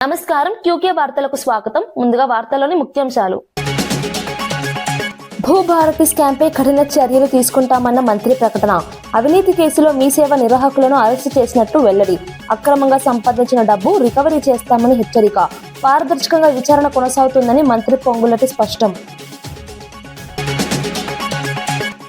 నమస్కారం క్యూకే వార్తలకు స్వాగతం. ముందుగా వార్తల్లోని ముఖ్యాంశాలు. భూభారతి స్కామ్ పై కఠిన చర్యలు తీసుకుంటామన్న మంత్రి ప్రకటన. అవినీతి కేసులో మీ సేవ నిర్వాహకులను అరెస్టు చేసినట్టు వెల్లడి. అక్రమంగా సంపాదించిన డబ్బు రికవరీ చేస్తామని హెచ్చరిక. పారదర్శకంగా విచారణ కొనసాగుతుందని మంత్రి పొంగులటి స్పష్టం.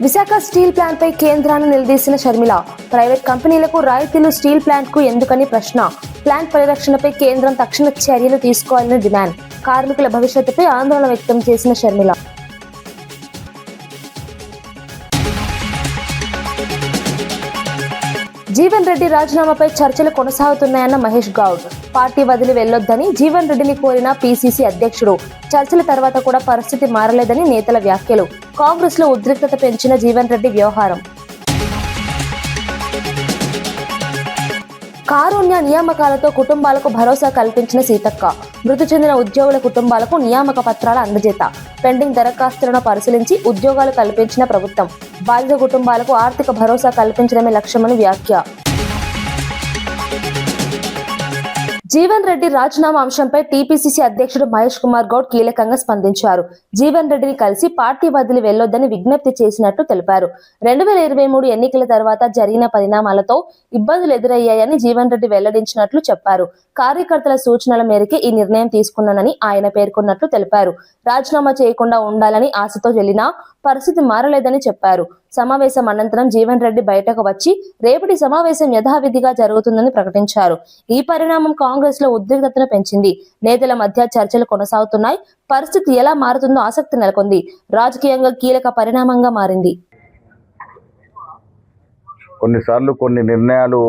విశాఖ స్టీల్ ప్లాంట్ పై కేంద్రాన్ని నిలదీసిన షర్మిల. ప్రైవేట్ కంపెనీలకు రాయితీలు స్టీల్ ప్లాంట్ కు ఎందుకని ప్రశ్న. ప్లాంట్ పరిరక్షణపై కేంద్రం తక్షణ చర్యలు తీసుకోవాలని డిమాండ్. కార్మికుల భవిష్యత్తుపై ఆందోళన వ్యక్తం చేసిన షర్మిల. జీవన్ రెడ్డి రాజీనామాపై చర్చలు కొనసాగుతున్నాయన్న మహేష్ గౌడ్. పార్టీ వదిలి వెళ్లొద్దని జీవన్ రెడ్డిని కోరిన పీసీసీ అధ్యక్షుడు. చర్చల తర్వాత కూడా పరిస్థితి మారలేదని నేతల వ్యాఖ్యలు. కాంగ్రెస్ లో ఉద్రిక్తత పెంచిన జీవన్ రెడ్డి వ్యవహారం. కారుణ్య నియామకాలతో కుటుంబాలకు భరోసా కల్పించిన సీతక్క. మృతి చెందిన ఉద్యోగుల కుటుంబాలకు నియామక పత్రాల అందజేత. పెండింగ్ దరఖాస్తులను పరిశీలించి ఉద్యోగాలు కల్పించిన ప్రభుత్వం. బాధిత కుటుంబాలకు ఆర్థిక భరోసా కల్పించడమే లక్ష్యమని వ్యాఖ్య. జీవన్ రెడ్డి రాజీనామా అంశంపై టీపీసీసీ అధ్యక్షుడు మహేష్ కుమార్ గౌడ్ కీలకంగా స్పందించారు. జీవన్ రెడ్డిని కలిసి పార్టీ వదిలి వెళ్లొద్దని విజ్ఞప్తి చేసినట్టు తెలిపారు. 2023 ఎన్నికల తర్వాత జరిగిన పరిణామాలతో ఇబ్బందులు ఎదురయ్యాయని జీవన్ రెడ్డి వెల్లడించినట్లు చెప్పారు. కార్యకర్తల సూచనల మేరకే ఈ నిర్ణయం తీసుకున్నానని ఆయన పేర్కొన్నట్లు తెలిపారు. రాజీనామా చేయకుండా ఉండాలని ఆశతో వెళ్లినా పరిస్థితి మారలేదని చెప్పారు. సమావేశం అనంతరం జీవన్ రెడ్డి బయటకు వచ్చి రేపటి సమావేశం యథావిధిగా జరుగుతుందని ప్రకటించారు. ఈ పరిణామం కాంగ్రెస్ లో ఉద్రిక్తతను పెంచింది. నేతల మధ్య చర్చలు కొనసాగుతున్నాయి. పరిస్థితి ఎలా మారుతుందో ఆసక్తి నెలకొంది. రాజకీయంగా కీలక పరిణామంగా మారింది. కొన్నిసార్లు కొన్ని నిర్ణయాలు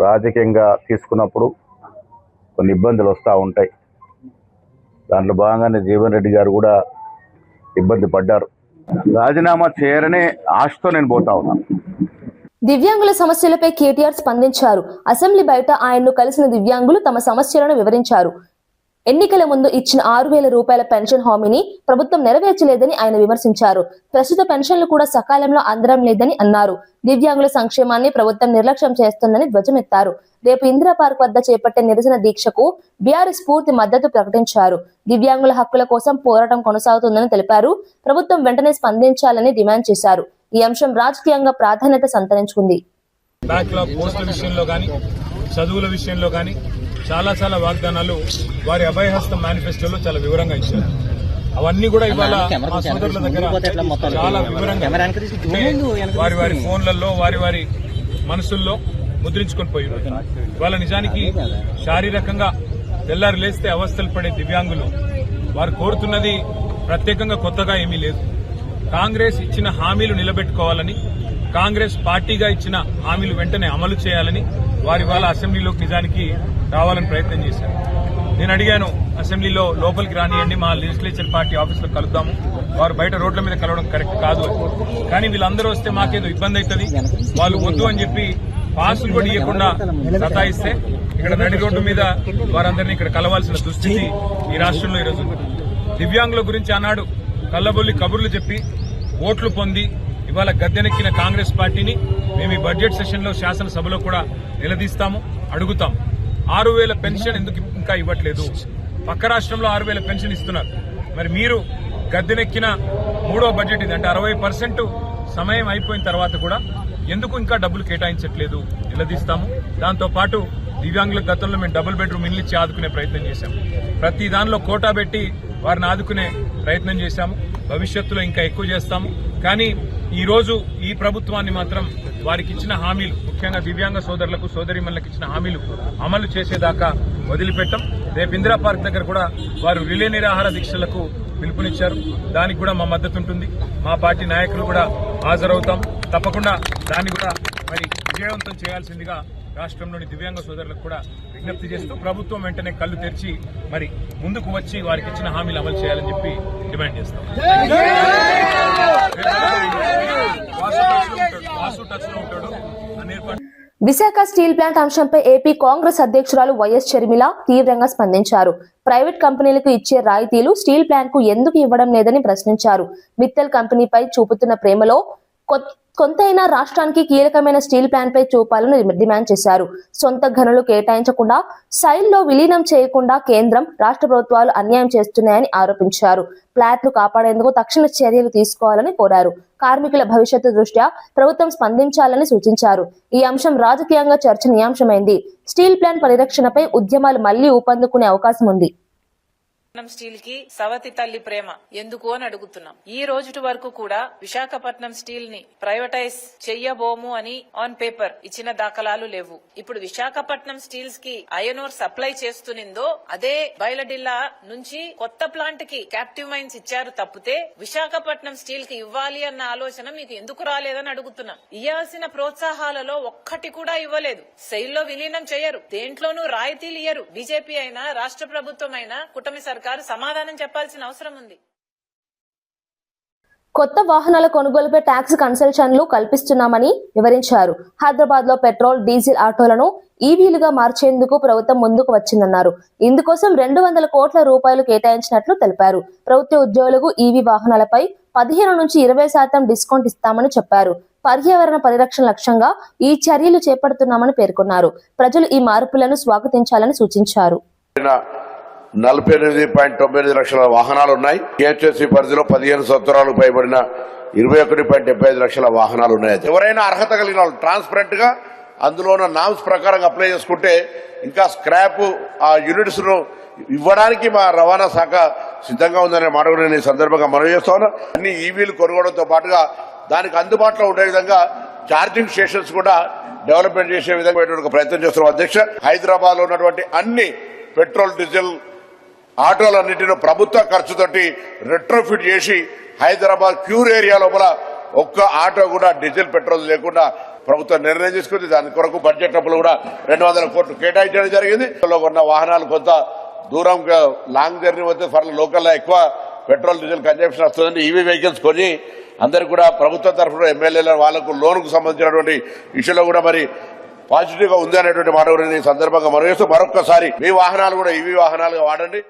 రాజకీయంగా తీసుకున్నప్పుడు కొన్ని ఇబ్బందులు వస్తూ ఉంటాయి. దాంట్లో భాగంగానే జీవన్ రెడ్డి గారు కూడా ఇబ్బంది పడ్డారు. రాజీనామా చేయరనే ఆశతో నేను పోతా ఉన్నాను. దివ్యాంగుల సమస్యలపై కేటీఆర్ స్పందించారు. అసెంబ్లీ బయట ఆయన్ను కలిసిన దివ్యాంగులు తమ సమస్యలను వివరించారు. ఎన్నికల ముందు ఇచ్చిన 6,000 రూపాయల పెన్షన్ హామీని ప్రభుత్వం నెరవేర్చలేదని ఆయన విమర్శించారు. ప్రస్తుత పెన్షన్లు కూడా సకాలంలో అందడం లేదని అన్నారు. దివ్యాంగుల సంక్షేమాన్ని ప్రభుత్వం నిర్లక్ష్యం చేస్తుందని ధ్వజమెత్తారు. రేపు ఇందిరా పార్క్ వద్ద చేపట్టే నిరసన దీక్షకు బీఆర్ఎస్ పూర్తి మద్దతు ప్రకటించారు. దివ్యాంగుల హక్కుల కోసం పోరాటం కొనసాగుతుందని తెలిపారు. ప్రభుత్వం వెంటనే స్పందించాలని డిమాండ్ చేశారు. ఈ అంశం రాజకీయంగా ప్రాధాన్యత సంతరించుకుంది. చదువుల విషయంలో కానీ చాలా వాగ్దానాలు వారి అభయహస్తం మేనిఫెస్టోలో చాలా వివరంగా ఇచ్చారు. అవన్నీ కూడా ఇవాళ మా సోదరుల దగ్గర చాలా వివరంగా వారి ఫోన్లలో వారి మనసుల్లో ముద్రించుకొని పోయి ఇవాళ నిజానికి శారీరకంగా తెల్లారి లేస్తే అవస్థలు పడే దివ్యాంగులు వారు కోరుతున్నది ప్రత్యేకంగా కొత్తగా ఏమీ లేదు. కాంగ్రెస్ ఇచ్చిన హామీలు నిలబెట్టుకోవాలని, కాంగ్రెస్ పార్టీగా ఇచ్చిన హామీలు వెంటనే అమలు చేయాలని వారి వాళ్ళ అసెంబ్లీలోకి నిజానికి రావాలని ప్రయత్నం చేశారు. నేను అడిగాను, అసెంబ్లీలో లోపలికి రానియండి, మా లెజిస్లేచర్ పార్టీ ఆఫీసులో కలుద్దాము, వారు బయట రోడ్ల మీద కలవడం కరెక్ట్ కాదు. కానీ వీళ్ళందరూ వస్తే మాకేదో ఇబ్బంది అవుతుంది, వాళ్ళు వద్దు అని చెప్పి పాసులు కూడా ఇవ్వకుండా సతాయిస్తే ఇక్కడ నడి రోడ్డు మీద వారందరినీ ఇక్కడ కలవాల్సిన దుస్థితి ఈ రాష్ట్రంలో ఈరోజు ఉంది. దివ్యాంగుల గురించి ఆనాడు కల్లబొల్లి కబుర్లు చెప్పి ఓట్లు పొంది ఇవాళ గద్దెనెక్కిన కాంగ్రెస్ పార్టీని మేము ఈ బడ్జెట్ సెషన్లో శాసనసభలో కూడా నిలదీస్తాము, అడుగుతాం. 6,000 పెన్షన్ ఎందుకు ఇంకా ఇవ్వట్లేదు? పక్క రాష్ట్రంలో 6,000 పెన్షన్ ఇస్తున్నారు. మరి మీరు గద్దెనెక్కిన 3వ బడ్జెట్ ఇది, అంటే 60% సమయం అయిపోయిన తర్వాత కూడా ఎందుకు ఇంకా డబ్బులు కేటాయించట్లేదు? నిలదీస్తాము. దాంతోపాటు దివ్యాంగుల గతంలో మేము డబుల్ బెడ్రూమ్ ఇల్లు ఇచ్చి ఆదుకునే ప్రయత్నం చేశాము. ప్రతి దానిలో కోటా పెట్టి వారిని ఆదుకునే ప్రయత్నం చేశాము. భవిష్యత్తులో ఇంకా ఎక్కువ చేస్తాము. కానీ ఈ రోజు ఈ ప్రభుత్వాన్ని మాత్రం వారికి ఇచ్చిన హామీలు, ముఖ్యంగా దివ్యాంగ సోదరులకు సోదరీమణులకు ఇచ్చిన హామీలు అమలు చేసేదాకా వదిలిపెట్టాం. రేపు ఇందిరా పార్క్ దగ్గర కూడా వారు రిలే నిరాహార దీక్షలకు పిలుపునిచ్చారు. దానికి కూడా మా మద్దతు ఉంటుంది. మా పార్టీ నాయకులు కూడా హాజరవుతాం. తప్పకుండా దాన్ని కూడా మరి విజయవంతం చేయాల్సిందిగా రాష్ట్రంలోని దివ్యాంగ సోదరులకు కూడా విజ్ఞప్తి చేస్తూ ప్రభుత్వం వెంటనే కళ్ళు తెరిచి మరి ముందుకు వచ్చి వారికి ఇచ్చిన హామీలు అమలు చేయాలని చెప్పి డిమాండ్ చేస్తాం. విశాఖ స్టీల్ ప్లాంట్ అంశంపై ఏపీ కాంగ్రెస్ అధ్యక్షురాలు వైఎస్ షర్మిల తీవ్రంగా స్పందించారు. ప్రైవేట్ కంపెనీలకు ఇచ్చే రాయితీలు స్టీల్ ప్లాంట్ కు ఎందుకు ఇవ్వడం లేదని ప్రశ్నించారు. మిత్తల్ కంపెనీపై చూపుతున్న ప్రేమలో కొంతైనా రాష్ట్రానికి కీలకమైన స్టీల్ ప్లాంట్ పై చూపాలని డిమాండ్ చేశారు. సొంత గనులు కేటాయించకుండా సైల్లో విలీనం చేయకుండా కేంద్రం, రాష్ట్ర ప్రభుత్వాలు అన్యాయం చేస్తున్నాయని ఆరోపించారు. ప్లాంట్ను కాపాడేందుకు తక్షణ చర్యలు తీసుకోవాలని కోరారు. కార్మికుల భవిష్యత్తు దృష్ట్యా ప్రభుత్వం స్పందించాలని సూచించారు. ఈ అంశం రాజకీయంగా చర్చనీయాంశమైంది. స్టీల్ ప్లాంట్ పరిరక్షణపై ఉద్యమాలు మళ్లీ ఊపందుకునే అవకాశం ఉంది. స్టీల్ కి సవతి తల్లి ప్రేమ ఎందుకు అని అడుగుతున్నాం. ఈ రోజు వరకు కూడా విశాఖపట్నం స్టీల్ ని ప్రైవేటైజ్ చెయ్యబోము అని ఆన్ పేపర్ ఇచ్చిన దాఖలాలు లేవు. ఇప్పుడు విశాఖపట్నం స్టీల్స్ కి ఐఎన్ఓర్ సప్లై చేస్తునిందో అదే బయలడిల్లా నుంచి కొత్త ప్లాంట్ కి క్యాప్టివ్ మైన్స్ ఇచ్చారు తప్పితే విశాఖపట్నం స్టీల్ కి ఇవ్వాలి అన్న ఆలోచన మీకు ఎందుకు రాలేదని అడుగుతున్నాం. ఇవ్వాల్సిన ప్రోత్సాహాలలో ఒక్కటి కూడా ఇవ్వలేదు. సెయిల్లో విలీనం చేయరు, దేంట్లోనూ రాయితీలు ఇయ్యరు. బీజేపీ అయినా రాష్ట్ర ప్రభుత్వం అయినా కూటమి సర్కారు సమాధానం చెప్పాల్సిన అవసరం ఉంది. కొత్త వాహనాల కొనుగోలుపై ట్యాక్స్ కన్సెషన్లు కల్పిస్తున్నామని వివరించారు. హైదరాబాద్ లో పెట్రోల్, డీజిల్ ఆటోలను ఈవీలుగా మార్చేందుకు ప్రభుత్వం ముందుకు వచ్చిందన్నారు. ఇందుకోసం 200 కోట్ల రూపాయలు కేటాయించినట్లు తెలిపారు. ప్రభుత్వ ఉద్యోగులకు ఈవీ వాహనాలపై 15 నుంచి 20% డిస్కౌంట్ ఇస్తామని చెప్పారు. పర్యావరణ పరిరక్షణ లక్ష్యంగా ఈ చర్యలు చేపడుతున్నామని పేర్కొన్నారు. ప్రజలు ఈ మార్పులను స్వాగతించాలని సూచించారు. 48.98 లక్షల వాహనాలు ఉన్నాయి. టీహెచ్ఎస్సీ పరిధిలో 15 సంవత్సరాలు పైబడిన 21.75 లక్షల వాహనాలు ఉన్నాయి. ఎవరైనా అర్హత కలిగిన వాళ్ళు ట్రాన్స్పరెంట్ గా అందులో ఉన్న నామ్స్ ప్రకారం అప్లై చేసుకుంటే ఇంకా స్క్రాప్ ఆ యూనిట్స్ ను ఇవ్వడానికి మా రవాణా శాఖ సిద్ధంగా ఉందనే మాట కూడా నేను ఈ సందర్భంగా మనవి చేస్తా ఉన్నా. అన్ని ఈవీలు కొనుగోవడంతో పాటుగా దానికి అందుబాటులో ఉండే విధంగా ఛార్జింగ్ స్టేషన్స్ కూడా డెవలప్మెంట్ చేసే విధంగా ప్రయత్నం చేస్తున్నాం. అధ్యక్ష, హైదరాబాద్ లో ఉన్నటువంటి అన్ని పెట్రోల్, డీజిల్ ఆటోలన్నింటినీ ప్రభుత్వ ఖర్చుతోటి రెట్రోఫిట్ చేసి హైదరాబాద్ క్యూర్ ఏరియా లోపల ఒక్క ఆటో కూడా డీజిల్, పెట్రోల్ లేకుండా ప్రభుత్వం నిర్ణయం తీసుకుంది. దాని కొరకు బడ్జెట్ అప్పులు కూడా 200 కోట్లు కేటాయించడం జరిగింది. ఉన్న వాహనాలు కొంత దూరం లాంగ్ జర్నీ వస్తే ఫర్ లోకల్ ఎక్కువ పెట్రోల్, డీజిల్ కన్జంప్షన్ వస్తుందని ఈవీ వెహికల్స్ కొని అందరికి కూడా ప్రభుత్వం తరఫున ఎమ్మెల్యేల వాళ్లకు లోన్కు సంబంధించినటువంటి ఇష్యూలో కూడా మరి పాజిటివ్ గా ఉంది అనేటువంటి మాట కూడా ఈ సందర్భంగా మనం చేస్తూ మరొక్కసారి మీ వాహనాలు కూడా ఈవీ వాహనాలుగా వాడండి.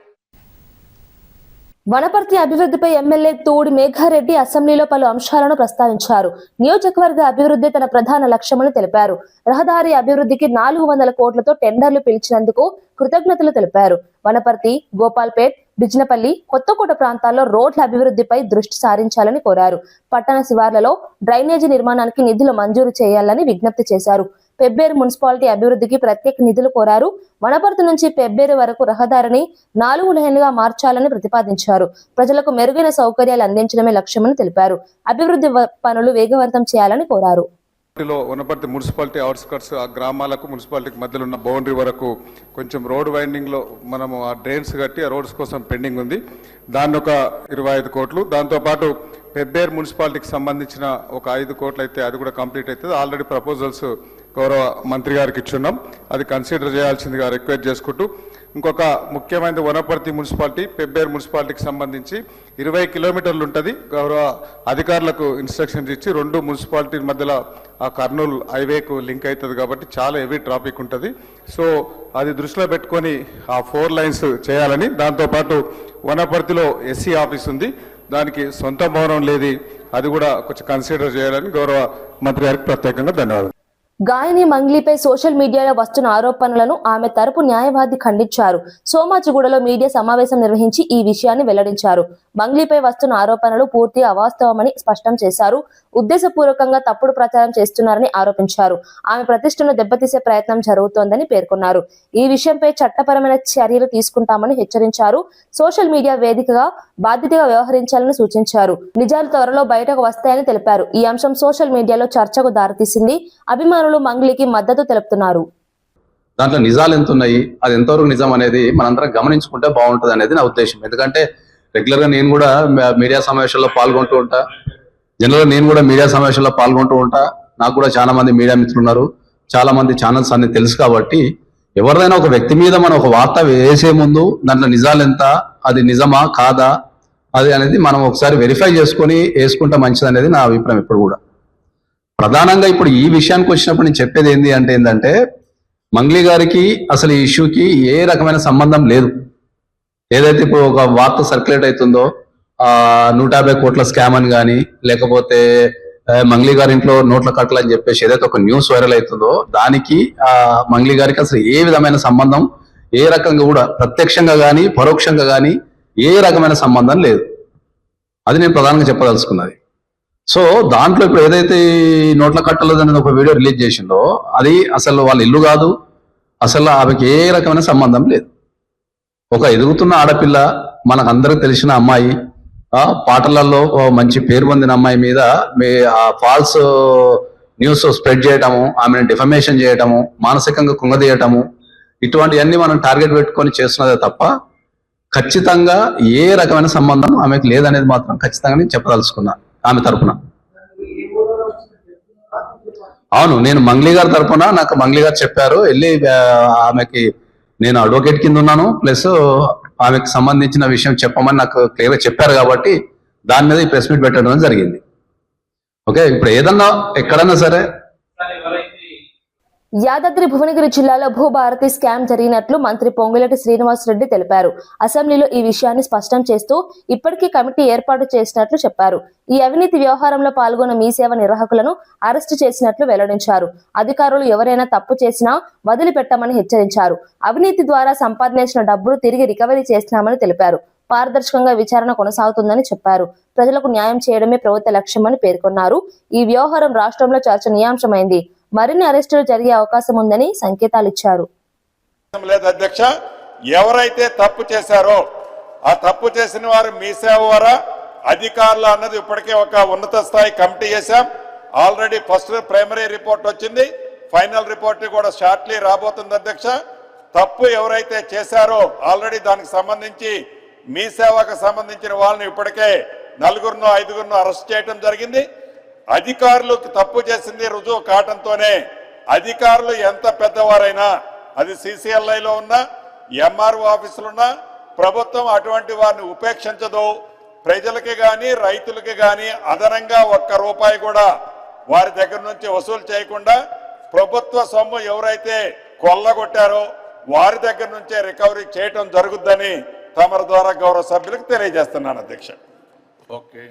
వనపర్తి అభివృద్ధిపై ఎమ్మెల్యే తూడి మేఘారెడ్డి అసెంబ్లీలో పలు అంశాలను ప్రస్తావించారు. నియోజకవర్గ అభివృద్ధి తన ప్రధాన లక్ష్యమని తెలిపారు. రహదారి అభివృద్ధికి 400 కోట్లతో టెండర్లు పిలిచినందుకు కృతజ్ఞతలు తెలిపారు. వనపర్తి, గోపాల్పేట్, బిజినపల్లి, కొత్తకోట ప్రాంతాల్లో రోడ్ల అభివృద్ధిపై దృష్టి సారించాలని కోరారు. పట్టణ శివార్లలో డ్రైనేజీ నిర్మాణానికి నిధులు మంజూరు చేయాలని విజ్ఞప్తి చేశారు. పెబ్బేరు మున్సిపాలిటీ అభివృద్ధికి ప్రత్యేక నిధులు కోరారు. వనపర్తి నుంచి పెబ్బేరు వరకు రహదారిని 4 లేన్లుగా మార్చాలని ప్రతిపాదించారు. ప్రజలకు మెరుగైన సౌకర్యాలు అందించడమే లక్ష్యమని తెలిపారు. అభివృద్ధి పనులు వేగవంతం చేయాలని కోరారు. వనపర్తి మున్సిపాలిటీ అవుట్స్కట్స్ ఆ గ్రామాలకు మున్సిపాలిటీకి మధ్యలో ఉన్న బౌండరీ వరకు కొంచెం రోడ్ వైండింగ్ లో మనము ఆ డ్రైన్స్ కట్టి ఆ రోడ్స్ కోసం పెండింగ్ ఉంది. దాన్ని ఒక 25 కోట్లు, దాంతోపాటు పెబ్బేరు మున్సిపాలిటీకి సంబంధించిన ఒక 5 కోట్లు అయితే అది కూడా కంప్లీట్ అవుతుంది. ఆల్రెడీ ప్రపోజల్స్ గౌరవ మంత్రి గారికి ఇచ్చున్నాం. అది కన్సిడర్ చేయాల్సిందిగా రిక్వెస్ట్ చేసుకుంటూ ఇంకొక ముఖ్యమైన వనపర్తి మున్సిపాలిటీ, పెబ్బేరు మున్సిపాలిటీకి సంబంధించి 20 కిలోమీటర్లు ఉంటుంది. గౌరవ అధికారులకు ఇన్స్ట్రక్షన్స్ ఇచ్చి 2 మున్సిపాలిటీ మధ్యలో ఆ కర్నూలు హైవేకు లింక్ అవుతుంది కాబట్టి చాలా హెవీ ట్రాఫిక్ ఉంటుంది. సో అది దృష్టిలో పెట్టుకొని ఆ 4 లైన్స్ చేయాలని, దాంతోపాటు వనపర్తిలో ఎస్సీ ఆఫీస్ ఉంది, దానికి సొంత భవనం లేదు, అది కూడా కొంచెం కన్సిడర్ చేయాలని గౌరవ మంత్రి గారికి ప్రత్యేకంగా ధన్యవాదాలు. గాయని మంగ్లీపై సోషల్ మీడియాలో వస్తున్న ఆరోపణలను ఆమె తరపు న్యాయవాది ఖండించారు. సోమాజిగూడలో మీడియా సమావేశం నిర్వహించి ఈ విషయాన్ని వెల్లడించారు. మంగ్లీపై వస్తున్న ఆరోపణలు పూర్తిగా అవాస్తవమని స్పష్టం చేశారు. ఉద్దేశపూర్వకంగా తప్పుడు ప్రచారం చేస్తున్నారని ఆరోపించారు. ఆమె ప్రతిష్టను దెబ్బతీసే ప్రయత్నం జరుగుతోందని పేర్కొన్నారు. ఈ విషయంపై చట్టపరమైన చర్యలు తీసుకుంటామని హెచ్చరించారు. సోషల్ మీడియా వేదికగా బాధ్యతగా వ్యవహరించాలని సూచించారు. నిజాలు త్వరలో బయటకు వస్తాయని తెలిపారు. ఈ అంశం సోషల్ మీడియాలో చర్చకు దారితీసింది. అభిమానులు మంగ్లీకి మద్దతు తెలుపుతున్నారు. దాంట్లో నిజాలు ఎంత ఉన్నాయి, అది ఎంతవరకు నిజం అనేది మనందరం గమనించుకుంటే బాగుంటుంది అనేది నా ఉద్దేశం. ఎందుకంటే రెగ్యులర్ గా నేను కూడా మీడియా సమావేశాల్లో పాల్గొంటూ ఉంటా, జనరల్ గా నేను కూడా మీడియా సమావేశాల్లో పాల్గొంటూ ఉంటా. నాకు కూడా చాలా మంది మీడియా మిత్రులు ఉన్నారు, చాలా మంది ఛానల్స్ అన్ని తెలుసు. కాబట్టి ఎవరిదైనా ఒక వ్యక్తి మీద మనం ఒక వార్త వేసే ముందు దాంట్లో నిజాలు ఎంత, అది నిజమా కాదా అది అనేది మనం ఒకసారి వెరిఫై చేసుకొని వేసుకుంటే మంచిది అనేది నా అభిప్రాయం. ఇప్పుడు కూడా ప్రధానంగా ఇప్పుడు ఈ విషయానికి వచ్చినప్పుడు నేను చెప్పేది ఏంటంటే మంగ్లీ గారికి అసలు ఈ ఇష్యూకి ఏ రకమైన సంబంధం లేదు. ఏదైతే ఇప్పుడు ఒక వార్త సర్క్యులేట్ అవుతుందో 150 కోట్ల స్కామ్ అని కానీ, లేకపోతే మంగ్లీ గారి ఇంట్లో నోట్ల కట్టలు అని చెప్పేసి ఏదైతే ఒక న్యూస్ వైరల్ అవుతుందో దానికి మంగ్లీ గారికి అసలు ఏ విధమైన సంబంధం, ఏ రకంగా కూడా ప్రత్యక్షంగా కానీ పరోక్షంగా కానీ ఏ రకమైన సంబంధం లేదు. అది నేను ప్రధానంగా చెప్పదలుచుకున్నది. సో దాంట్లో ఇప్పుడు ఏదైతే ఈ నోట్ల కట్టలు అనేది ఒక వీడియో రిలీజ్ చేసిందో అది అసలు వాళ్ళ ఇల్లు కాదు, అసలు ఆమెకి ఏ రకమైన సంబంధం లేదు. ఒక ఎదుగుతున్న ఆడపిల్ల, మనకు అందరికి తెలిసిన అమ్మాయి, పాటలలో మంచి పేరు పొందిన అమ్మాయి మీద ఫాల్స్ న్యూస్ స్ప్రెడ్ చేయటము, ఆమెను డిఫమేషన్ చేయటము, మానసికంగా కుంగదీయటము, ఇటువంటివన్నీ మనం టార్గెట్ పెట్టుకొని చేస్తున్నదే తప్ప ఖచ్చితంగా ఏ రకమైన సంబంధం ఆమెకు లేదనేది మాత్రం ఖచ్చితంగా నేను చెప్పదలుచుకున్నా ఆమె తరపున. అవును, నేను మంగ్లీ గారి తరపున, నాకు మంగ్లీ గారు చెప్పారు వెళ్ళి ఆమెకి నేను అడ్వకేట్ కింద ఉన్నాను, ప్లస్ ఆమెకు సంబంధించిన విషయం చెప్పమని నాకు క్లియర్గా చెప్పారు కాబట్టి దాని మీద ఈ ప్రెస్ మీట్ పెట్టడం జరిగింది. ఓకే, ఇప్పుడు ఏదన్నా ఎక్కడన్నా సరే యాదాద్రి భువనగిరి జిల్లాలో భూభారతి స్కామ్ జరిగినట్లు మంత్రి పొంగులేటి శ్రీనివాస్ రెడ్డి తెలిపారు. అసెంబ్లీలో ఈ విషయాన్ని స్పష్టం చేస్తూ ఇప్పటికీ కమిటీ ఏర్పాటు చేసినట్లు చెప్పారు. ఈ అవినీతి వ్యవహారంలో పాల్గొన్న మీ సేవ నిర్వాహకులను అరెస్టు చేసినట్లు వెల్లడించారు. అధికారులు ఎవరైనా తప్పు చేసినా వదిలిపెట్టమని హెచ్చరించారు. అవినీతి ద్వారా సంపాదించిన డబ్బులు తిరిగి రికవరీ చేస్తున్నామని తెలిపారు. పారదర్శకంగా విచారణ కొనసాగుతుందని చెప్పారు. ప్రజలకు న్యాయం చేయడమే ప్రభుత్వ లక్ష్యమని పేర్కొన్నారు. ఈ వ్యవహారం రాష్ట్రంలో చర్చనీయాంశమైంది. మరిన్ని అరెస్టులు జరిగే అవకాశం ఉందని సంకేతాలు ఇచ్చారు. అధ్యక్ష, ఎవరైతే తప్పు చేశారో ఆ తప్పు చేసిన వారు మీ సేవ ద్వారా అధికారులు అన్నది ఇప్పటికే ఒక ఉన్నత స్థాయి కమిటీ చేశాం. ఆల్రెడీ ఫస్ట్ ప్రైమరీ రిపోర్ట్ వచ్చింది, ఫైనల్ రిపోర్ట్ కూడా షార్ట్లీ రాబోతుంది అధ్యక్ష. తప్పు ఎవరైతే చేశారో ఆల్రెడీ దానికి సంబంధించి మీ సేవకు సంబంధించిన వాళ్ళని ఇప్పటికే 4 5 అరెస్ట్ చేయడం జరిగింది. అధికారులు తప్పు చేసింది రుజువు కావడంతోనే అధికారులు ఎంత పెద్దవారైనా, అది CCLIలో ఉన్నా MRO ఆఫీసులున్నా, ప్రభుత్వం అటువంటి వారిని ఉపేక్షించదు. ప్రజలకి కానీ రైతులకి కానీ అదనంగా ₹1 కూడా వారి దగ్గర నుంచి వసూలు చేయకుండా ప్రభుత్వ సొమ్ము ఎవరైతే కొల్లగొట్టారో వారి దగ్గర నుంచే రికవరీ చేయటం జరుగుద్దని తమరి ద్వారా గౌరవ సభ్యులకు తెలియజేస్తున్నాను అధ్యక్ష. ఓకే.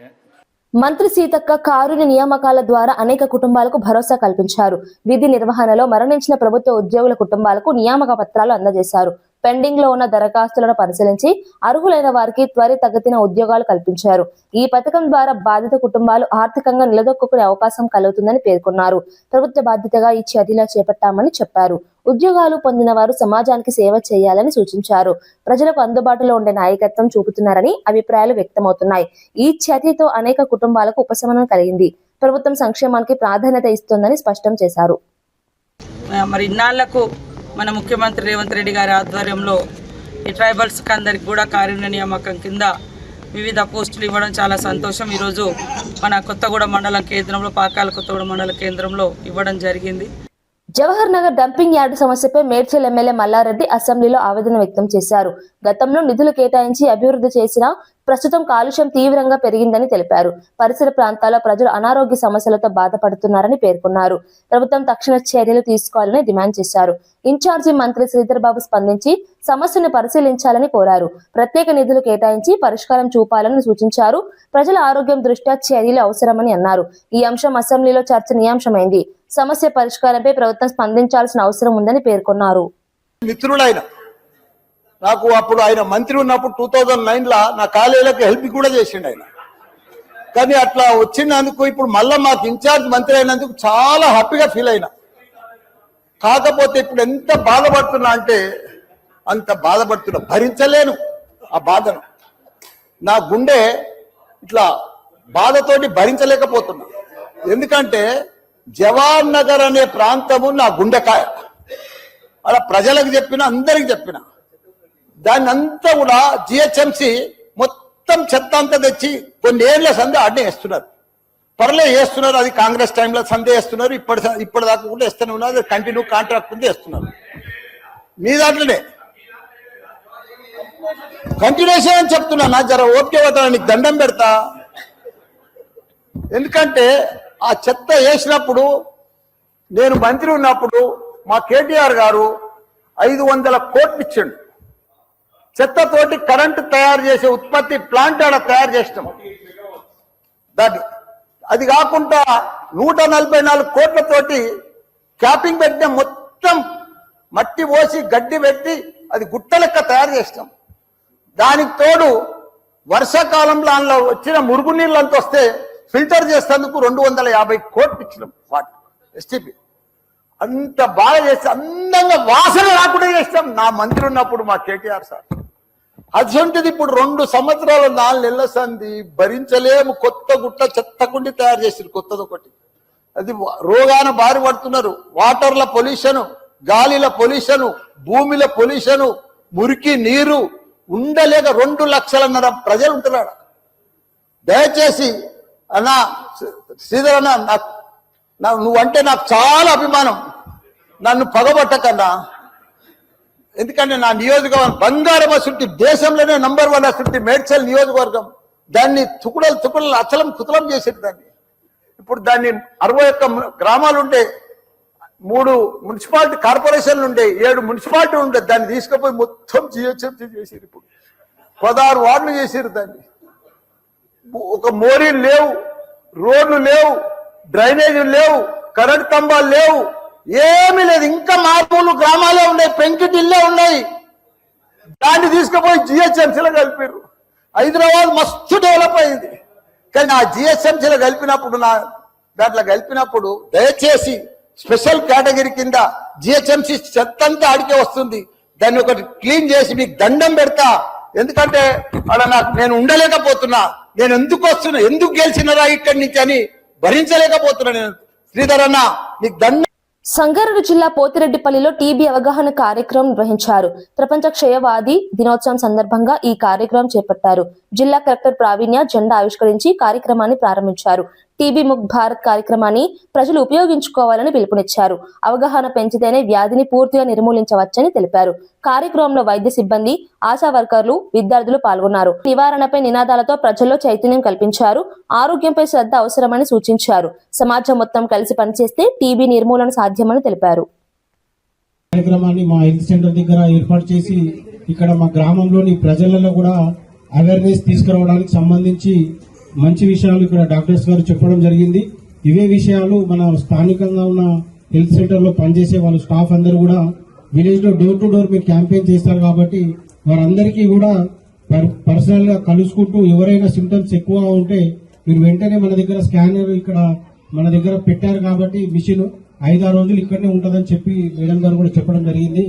మంత్రి సీతక్క కారుణ్య నియామకాల ద్వారా అనేక కుటుంబాలకు భరోసా కల్పించారు. విధి నిర్వహణలో మరణించిన ప్రభుత్వ ఉద్యోగుల కుటుంబాలకు నియామక పత్రాలు అందజేశారు. పెండింగ్ లో ఉన్న దరఖాస్తులను పరిశీలించి అర్హులైన వారికి త్వరితగతిన ఉద్యోగాలు కల్పించారు. ఈ పథకం ద్వారా బాధిత కుటుంబాలు ఆర్థికంగా నిలదొక్కునే అవకాశం కలుగుతుందని పేర్కొన్నారు. ప్రభుత్వ బాధ్యతగా ఈ చర్యలు చేపట్టామని చెప్పారు. ఉద్యోగాలు పొందిన వారు సమాజానికి సేవ చేయాలని సూచించారు. ప్రజలకు అందుబాటులో ఉండే నాయకత్వం చూపుతున్నారని అభిప్రాయాలు వ్యక్తమవుతున్నాయి. ఈ చర్యతో అనేక కుటుంబాలకు ఉపశమనం కలిగింది. ప్రభుత్వం సంక్షేమానికి ప్రాధాన్యత ఇస్తోందని స్పష్టం చేశారు. మరి ఇన్నాళ్లకు మన ముఖ్యమంత్రి రేవంత్ రెడ్డి గారి ఆధ్వర్యంలో ఈ ట్రైబల్స్కి అందరికి కూడా కారుణ్య నియామకం కింద వివిధ పోస్టులు ఇవ్వడం చాలా సంతోషం. ఈరోజు మన కొత్తగూడెం మండల కేంద్రంలో, పాకాల కొత్తగూడెం మండల కేంద్రంలో ఇవ్వడం జరిగింది. జవహర్ నగర్ డంపింగ్ యార్డు సమస్యపై మేడ్చల్ ఎమ్మెల్యే మల్లారెడ్డి అసెంబ్లీలో ఆవేదన వ్యక్తం చేశారు. గతంలో నిధులు కేటాయించి అభివృద్ధి చేసినా ప్రస్తుతం కాలుష్యం తీవ్రంగా పెరిగిందని తెలిపారు. పరిసర ప్రాంతాల్లో ప్రజలు అనారోగ్య సమస్యలతో బాధపడుతున్నారని పేర్కొన్నారు. ప్రభుత్వం తక్షణ చర్యలు తీసుకోవాలని డిమాండ్ చేశారు. ఇన్ఛార్జి మంత్రి శ్రీధర్ బాబు స్పందించి సమస్యను పరిశీలించాలని కోరారు. ప్రత్యేక నిధులు కేటాయించి పరిష్కారం చూపాలని సూచించారు. ప్రజల ఆరోగ్యం దృష్ట్యా చర్యలు అవసరమని అన్నారు. ఈ అంశం అసెంబ్లీలో చర్చనీయాంశమైంది. సమస్య పరిష్కారంపై ప్రభుత్వం స్పందించాల్సిన అవసరం ఉందని పేర్కొన్నారు. మిత్రుడైన నాకు అప్పుడు ఆయన మంత్రి ఉన్నప్పుడు 2009లో నా కాలేజీలకు హెల్ప్ కూడా చేసిండు ఆయన. కానీ అట్లా వచ్చినందుకు ఇప్పుడు మళ్ళీ మాకు ఇన్ఛార్జ్ మంత్రి అయినందుకు చాలా హ్యాపీగా ఫీల్ అయినా. కాకపోతే ఇప్పుడు ఎంత బాధపడుతున్నా అంటే అంత బాధపడుతున్నా, భరించలేను ఆ బాధను. నా గుండె ఇట్లా బాధతోటి భరించలేకపోతున్నా. ఎందుకంటే జవహర్ నగర్ అనే ప్రాంతము నా గుండెకాయ. అలా ప్రజలకు చెప్పిన, అందరికి చెప్పిన, దాన్ని అంతా కూడా GHMC మొత్తం చెత్త అంతా తెచ్చి కొన్ని ఏళ్ల సందే అడ్డే వేస్తున్నారు. పర్లే వేస్తున్నారు, అది కాంగ్రెస్ టైంలో సందే వేస్తున్నారు, ఇప్పటిదాకా కూడా వేస్తూనే ఉన్నారు. కంటిన్యూ కాంట్రాక్ట్ ఉంది వేస్తున్నారు. మీ దాంట్లోనే కంటిన్యూషన్ అని చెప్తున్నా. నా జర ఓకే అవుతా, నీకు దండం పెడతా. ఎందుకంటే ఆ చెత్త వేసినప్పుడు నేను మంత్రి ఉన్నప్పుడు మా KTR గారు 500 కోట్లు ఇచ్చిండు. చెత్తతోటి కరెంటు తయారు చేసే ఉత్పత్తి ప్లాంట్ ఆడ తయారు చేసినాం. దాన్ని అది కాకుండా 144 కోట్లతోటి క్యాపింగ్ పెట్టిన మొత్తం మట్టి పోసి గడ్డి పెట్టి అది గుట్ట లెక్క తయారు చేసినాం. దానికి తోడు వర్షాకాలంలో అందులో వచ్చిన మురుగునీళ్ళు అంత వస్తే ఫిల్టర్ చేసేందుకు 250 కోట్లు ఇచ్చినాం. వాటి ఎస్టీపీ అంత బాగా చేసి అందంగా వాసన రాకుండా చేస్తాం నా మంత్రి ఉన్నప్పుడు మా కేటీఆర్ సార్. అటువంటిది ఇప్పుడు 2 సంవత్సరాలు 4 నెలల సంది భరించలేము. కొత్త గుట్ట చెత్తకుండి తయారు చేసారు కొత్తది ఒకటి. అది రోగాన బారి పడుతున్నారు. వాటర్ల పొల్యూషన్, గాలిల పొల్యూషన్, భూమిల పొల్యూషన్, మురికి నీరు ఉండలేక 2 లక్షలన్నర ప్రజలు ఉంటున్నాడు. దయచేసి అన్నా శ్రీధర్ అన్న, నువ్వంటే నాకు చాలా అభిమానం. నన్ను పగబట్టకన్నా, ఎందుకంటే నా నియోజకవర్గం బంగారం అసలు దేశంలోనే నంబర్ 1 అసలు మేడ్చల్ నియోజకవర్గం. దాన్ని తుకుడలు అచలం కుతలం చేసేది. దాన్ని ఇప్పుడు దాన్ని 61 గ్రామాలు ఉండే, 3 మున్సిపాలిటీ కార్పొరేషన్లు ఉండే, 7 మున్సిపాలిటీ ఉండే. దాన్ని తీసుకుపోయి మొత్తం జిహెచ్ఎంసీ చేసారు. ఇప్పుడు 16 వార్డులు చేసారు. దాన్ని ఒక మోరీలు లేవు, రోడ్లు లేవు, డ్రైనేజీలు లేవు, కరెంట్ స్తంభాలు లేవు, ఏమీ లేదు. ఇంకా మారుమూలు గ్రామాలే ఉన్నాయి, పెంకుటిల్లే ఉన్నాయి. దాన్ని తీసుకుపోయి జిహెచ్ఎంసీలో కలిపారు. హైదరాబాద్ మస్తు డెవలప్ అయింది. కానీ ఆ జిహెచ్ఎంసీలో దాంట్లో కలిపినప్పుడు దయచేసి స్పెషల్ కేటగిరీ కింద జిహెచ్ఎంసీ చెత్త అంతా ఆడికే వస్తుంది. దాన్ని ఒకటి క్లీన్ చేసి మీకు దండం పెడతా. ఎందుకంటే అలా నేను ఉండలేకపోతున్నా. నేను ఎందుకు వస్తున్నా, ఎందుకు గెలిచినరా ఇక్కడి నుంచి అని భరించలేకపోతున్నా. నేను శ్రీధర్ అన్న మీకు దండం. సంగారెడ్డి జిల్లా పోతిరెడ్డిపల్లిలో టీబీ అవగాహన కార్యక్రమం నిర్వహించారు. ప్రపంచ క్షయవాది దినోత్సవం సందర్భంగా ఈ కార్యక్రమం చేపట్టారు. జిల్లా కలెక్టర్ ప్రావీణ్య జెండా ఆవిష్కరించి కార్యక్రమాన్ని ప్రారంభించారు. టీబీ ముక్త్ భారత్ కార్యక్రమాన్ని ప్రజలు ఉపయోగించుకోవాలని పిలుపునిచ్చారు. అవగాహన పెంచితేనే వ్యాధిని పూర్తిగా నిర్మూలించవచ్చని తెలిపారు. కార్యక్రమంలో వైద్య సిబ్బంది, ఆశా వర్కర్లు, విద్యార్థులు పాల్గొన్నారు. నివారణపై నినాదాలతో ప్రజల్లో చైతన్యం కల్పించారు. ఆరోగ్యంపై శ్రద్ధ అవసరమని సూచించారు. సమాజం మొత్తం కలిసి పనిచేస్తే టీబీ నిర్మూలన సాధ్యమని తెలిపారు. కార్యక్రమాన్ని మా హెల్త్ సెంటర్ దగ్గర ఏర్పాటు చేసి ఇక్కడ మా గ్రామంలోని ప్రజలలో కూడా అవేర్నెస్ తీసుకురావడానికి సంబంధించి మంచి విషయాలు ఇక్కడ డాక్టర్స్ గారు చెప్పడం జరిగింది. ఇవే విషయాలు మన స్థానికంగా ఉన్న హెల్త్ సెంటర్ లో పనిచేసే వాళ్ళ స్టాఫ్ అందరూ కూడా విలేజ్ లో డోర్ టు డోర్ మీరు క్యాంపెయిన్ చేస్తారు కాబట్టి వారందరికీ కూడా పర్సనల్ గా కలుసుకుంటూ ఎవరైనా సిమ్టమ్స్ ఎక్కువగా ఉంటే మీరు వెంటనే మన దగ్గర స్కానర్ ఇక్కడ మన దగ్గర పెట్టారు కాబట్టి మిషన్ 5-6 రోజులు ఇక్కడనే ఉంటుందని చెప్పి మేడం గారు కూడా చెప్పడం జరిగింది.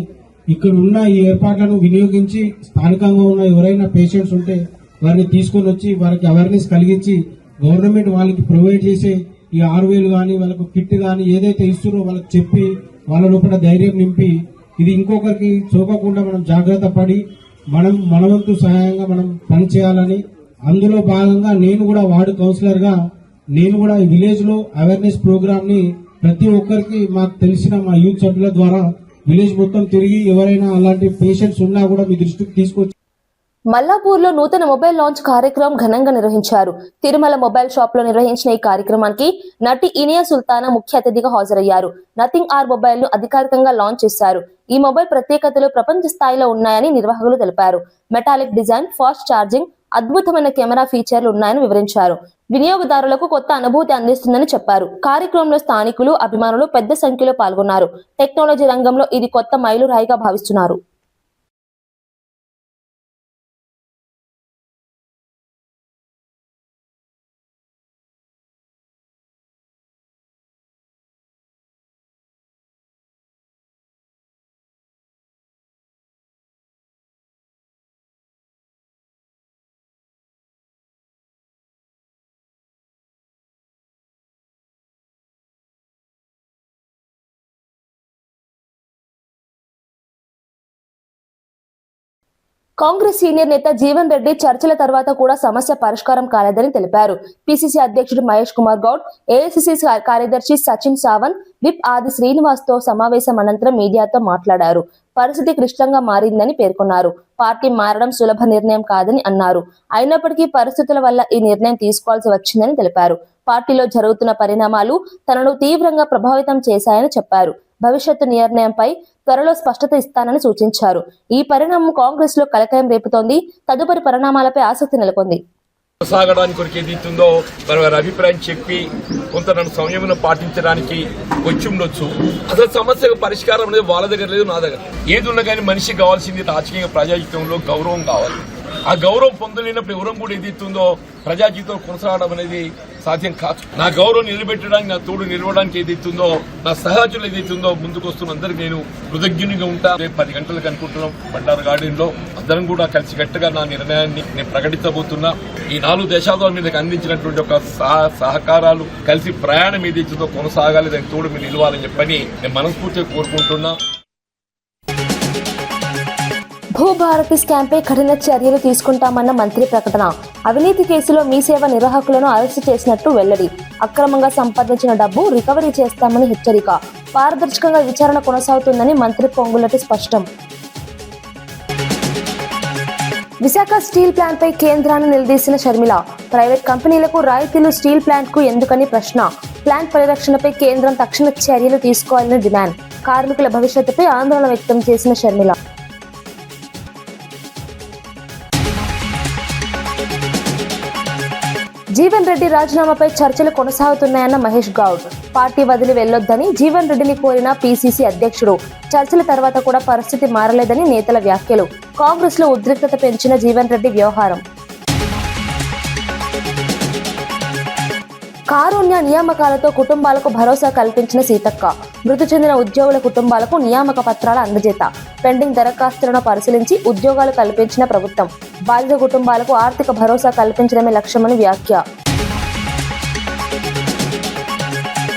ఇక్కడ ఉన్న ఈ ఏర్పాట్లను వినియోగించి స్థానికంగా ఉన్న ఎవరైనా పేషెంట్స్ ఉంటే వారిని తీసుకొని వచ్చి వారికి అవేర్నెస్ కలిగించి గవర్నమెంట్ వాళ్ళకి ప్రొవైడ్ చేసే ఈ 6,000 కానీ వాళ్ళకు కిట్ కానీ ఏదైతే ఇస్తున్నారో వాళ్ళకి చెప్పి వాళ్ళ లోపల ధైర్యం నింపి ఇది ఇంకొకరికి సోకకుండా మనం జాగ్రత్త పడి మన వంతు సహాయంగా మనం పనిచేయాలని, అందులో భాగంగా నేను కూడా వార్డు కౌన్సిలర్ గా నేను కూడా ఈ విలేజ్ లో అవేర్నెస్ ప్రోగ్రామ్ ని ప్రతి ఒక్కరికి మాకు తెలిసిన మా యూత్ సభ్యుల ద్వారా విలేజ్ మొత్తం తిరిగి ఎవరైనా అలాంటి పేషెంట్స్ ఉన్నా కూడా మీ దృష్టికి తీసుకొచ్చి. మల్లాపూర్లో నూతన మొబైల్ లాంచ్ కార్యక్రమం ఘనంగా నిర్వహించారు. తిరుమల మొబైల్ షాప్ లో నిర్వహించిన ఈ కార్యక్రమానికి నటి ఇనియా సుల్తానా ముఖ్య అతిథిగా హాజరయ్యారు. నథింగ్ ఆర్ మొబైల్ ను అధికారికంగా లాంచ్ చేశారు. ఈ మొబైల్ ప్రత్యేకతలు ప్రపంచ స్థాయిలో ఉన్నాయని నిర్వాహకులు తెలిపారు. మెటాలిక్ డిజైన్, ఫాస్ట్ ఛార్జింగ్, అద్భుతమైన కెమెరా ఫీచర్లు ఉన్నాయని వివరించారు. వినియోగదారులకు కొత్త అనుభూతి అందిస్తుందని చెప్పారు. కార్యక్రమంలో స్థానికులు, అభిమానులు పెద్ద సంఖ్యలో పాల్గొన్నారు. టెక్నాలజీ రంగంలో ఇది కొత్త మైలురాయిగా భావిస్తున్నారు. కాంగ్రెస్ సీనియర్ నేత జీవన్ రెడ్డి చర్చల తర్వాత కూడా సమస్య పరిష్కారం కాలేదని తెలిపారు. పిసిసి అధ్యక్షుడు మహేష్ కుమార్ గౌడ్, ఏఐసిసి కార్యదర్శి సచిన్ సావంత్, విప్ ఆది శ్రీనివాస్ తో సమావేశం అనంతరం మీడియాతో మాట్లాడారు. పరిస్థితి క్లిష్టంగా మారిందని పేర్కొన్నారు. పార్టీ మారడం సులభ నిర్ణయం కాదని అన్నారు. అయినప్పటికీ పరిస్థితుల వల్ల ఈ నిర్ణయం తీసుకోవాల్సి వచ్చిందని తెలిపారు. పార్టీలో జరుగుతున్న పరిణామాలు తనను తీవ్రంగా ప్రభావితం చేశాయని చెప్పారు. భవిష్యత్తు నిర్ణయంపై త్వరలో స్పష్టత ఇస్తానని సూచించారు. ఈ పరిణామం కాంగ్రెస్ లో కలకలం రేపుతోంది. తదుపరి పరిణామాలపై ఆసక్తి నెలకొంది. కొనసాగడానికి కొరకు ఏదైతుందో మరి వారి అభిప్రాయం చెప్పి కొంత నన్ను సంయమనం పాటించడానికి వచ్చి ఉండొచ్చు. అసలు సమస్యకు పరిష్కారం అనేది వాళ్ళ దగ్గర లేదు, నా దగ్గర. ఏది ఉన్నా కానీ మనిషికి కావాల్సింది రాజకీయ ప్రజాజీవితంలో గౌరవం కావాలి. ఆ గౌరవం పొందలేనప్పుడు ఎవరం కూడా ఏదైతుందో ప్రజా జీవితంలో కొనసాగడం అనేది సాధ్యం కాదు. నా గౌరవం నిలబెట్టడానికి, నా తోడు నిలవడానికి ఏదైతుందో, నా సహచరులు ఏదైతుందో ముందుకు వస్తున్న అందరికి నేను కృతజ్ఞునిగా ఉంటా. రేపు 10 గంటలకు అనుకుంటున్నాం బండారు గార్డెన్ లో అందరం కూడా కలిసికట్టుగా నా నిర్ణయాన్ని నేను ప్రకటించబోతున్నా. ఈ 4 దేశాల మీద అందించినటువంటి ఒక సహకారాలు కలిసి ప్రయాణం ఏదైతుందో కొనసాగాలి, దానికి తోడు మీరు నిలవాలని చెప్పని నేను మనస్ఫూర్తిగా కోరుకుంటున్నా. భూభారతి స్కామ్ పై కఠిన చర్యలు తీసుకుంటామన్న మంత్రి ప్రకటన. అవినీతి కేసులో మీ సేవ నిర్వాహకులను అరెస్టు చేసినట్టు వెల్లడి. అక్రమంగా సంపాదించిన డబ్బు రికవరీ చేస్తామని హెచ్చరిక. పారదర్శకంగా విచారణ కొనసాగుతుందని మంత్రి పొంగులటి స్పష్టం. విశాఖ స్టీల్ ప్లాంట్ పై కేంద్రాన్ని నిలదీసిన షర్మిల. ప్రైవేట్ కంపెనీలకు రాయితీలు స్టీల్ ప్లాంట్ కు ఎందుకని ప్రశ్న. ప్లాంట్ పరిరక్షణపై కేంద్రం తక్షణ చర్యలు తీసుకోవాలని డిమాండ్. కార్మికుల భవిష్యత్తుపై ఆందోళన వ్యక్తం చేసిన షర్మిల. జీవన్ రెడ్డి రాజీనామాపై చర్చలు కొనసాగుతున్నాయన్న మహేష్ గౌడ్. పార్టీ వదిలి వెళ్లొద్దని జీవన్ రెడ్డిని కోరిన పీసీసీ అధ్యక్షుడు. చర్చల తర్వాత కూడా పరిస్థితి మారలేదని నేతల వ్యాఖ్యలు. కాంగ్రెస్ లో ఉద్రిక్తత పెంచిన జీవన్ రెడ్డి వ్యవహారం. కారుణ్య నియామకాలతో కుటుంబాలకు భరోసా కల్పించిన సీతక్క. మృతి చెందిన ఉద్యోగుల కుటుంబాలకు నియామక పత్రాల అందజేత. పెండింగ్ దరఖాస్తులను పరిశీలించి ఉద్యోగాలు కల్పించిన ప్రభుత్వం. బాధిత కుటుంబాలకు ఆర్థిక భరోసా కల్పించడమే లక్ష్యమని వ్యాఖ్య.